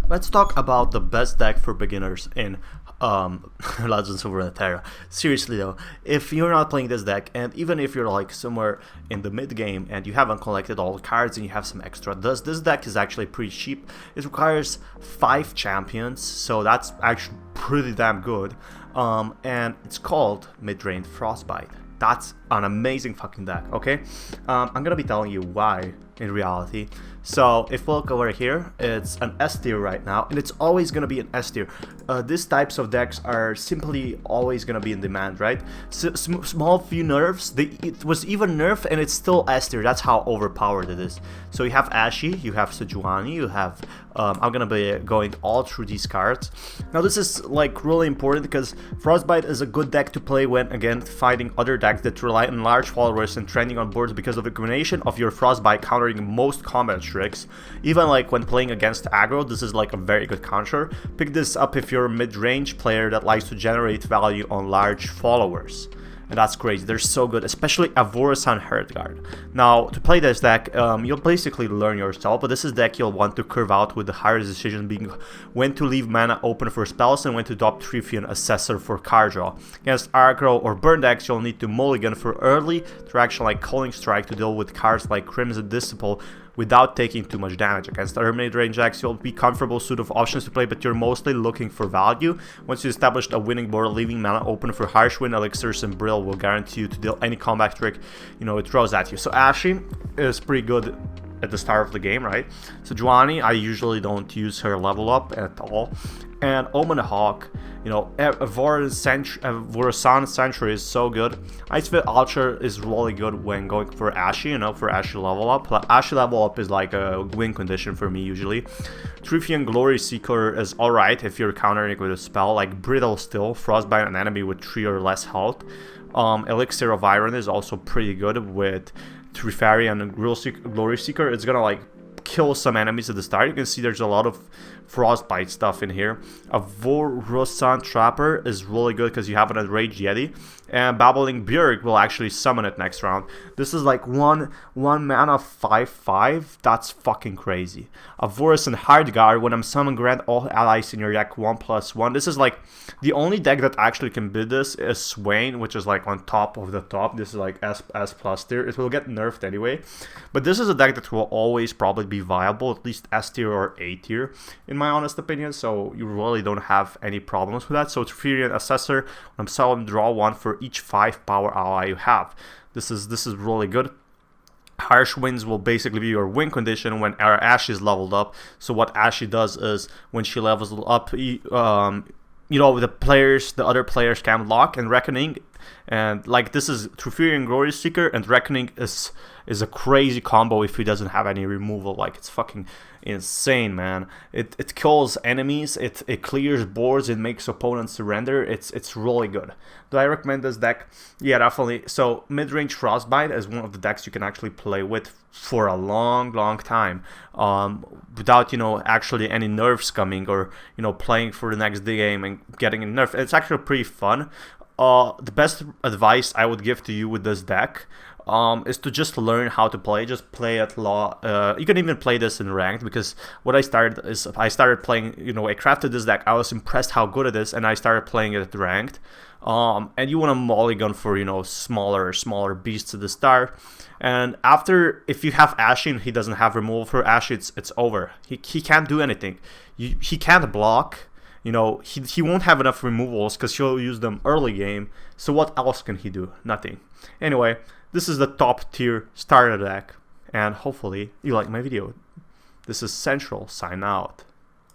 Let's talk about the best deck for beginners in Legends of Runeterra. Seriously though, if you're not playing this deck, and even if you're like somewhere in the mid game and you haven't collected all the cards and you have some extra dust, this deck is actually pretty cheap. It requires 5 champions, so that's actually pretty damn good. And it's called Midrange Frostbite. That's an amazing fucking deck, okay? I'm gonna be telling you why in reality. So if we look over here, it's an S tier right now, and it's always gonna be an S tier. These types of decks are simply always gonna be in demand, right? Small few nerfs, it was even nerfed and it's still S tier. That's how overpowered it is. So you have Ashy, you have Sejuani, you have I'm gonna be going all through these cards. Now this is like really important because Frostbite is a good deck to play when again fighting other decks that rely on large followers and trending on boards because of the combination of your Frostbite countering most combat tricks. Even like when playing against aggro, this is like a very good counter. Pick this up if you're a mid-range player that likes to generate value on large followers. And that's crazy. They're so good, especially Avorisan and Heartguard. Now, to play this deck, you'll basically learn yourself, but this is deck you'll want to curve out with the hardest decision being when to leave mana open for spells and when to drop Trifian Assessor for card draw. Against aggro or burn decks, you'll need to mulligan for early interaction like Calling Strike to deal with cards like Crimson Disciple without taking too much damage. Against other mid-range decks, you'll be comfortable suit of options to play, but you're mostly looking for value. Once you established a winning board, leaving mana open for Harsh Wind, Elixirs, and Brill will guarantee you to deal any combat trick, it throws at you. So Ashy is pretty good at the start of the game, right? So Juani, I usually don't use her level up at all. And Omen Hawk, Vorisan Sentry is so good. Icefit Archer is really good when going for Ashy, for Ashy level up. Ashy level up is like a win condition for me usually. Trifian Glory Seeker is alright if you're countering it with a spell, like Brittle Still, Frostbite an enemy with 3 or less health. Elixir of Iron is also pretty good with Trifari and Glory Seeker. It's gonna like kill some enemies at the start. You can see there's a lot of Frostbite stuff in here. A Vorisan Trapper is really good because you have an Enraged Yeti, and Babbling Bjerg will actually summon it next round. This is like one mana 5/5. That's fucking crazy. A Vorisan Heartguard, when I'm summoning, grant all allies in your deck 1/1. This is like the only deck that actually can bid this is Swain, which is like on top of the top. This is like S plus tier. It will get nerfed anyway, but this is a deck that will always probably be viable, at least S tier or A tier in my honest opinion, so you really don't have any problems with that. So Trifian Assessor, when I'm selling, draw 1 for each 5 power ally you have. This is really good. Harsh Winds will basically be your win condition when our Ashy is leveled up. So what Ashy does is when she levels up, the other players can block, and Reckoning, and like this is Trifian Glory Seeker, and Reckoning is a crazy combo if he doesn't have any removal. Like, it's fucking insane, man. It kills enemies, it clears boards, it makes opponents surrender. It's really good. Do I recommend this deck? Yeah, definitely. So Midrange Frostbite is one of the decks you can actually play with for a long time without actually any nerfs coming, or playing for the next game and getting a nerf. It's actually pretty fun. The best advice I would give to you with this deck is to just learn how to play. Just play at LoR. You can even play this in ranked, because what I started is I started playing. I crafted this deck. I was impressed how good it is, and I started playing it at ranked. And you want to mulligan for smaller beasts at the start, and after, if you have Ashy and he doesn't have removal for Ashy, it's over. He can't do anything. He can't block. He won't have enough removals because he'll use them early game. So what else can he do? Nothing. Anyway, this is the top tier starter deck, and hopefully you like my video. This is Central, sign out.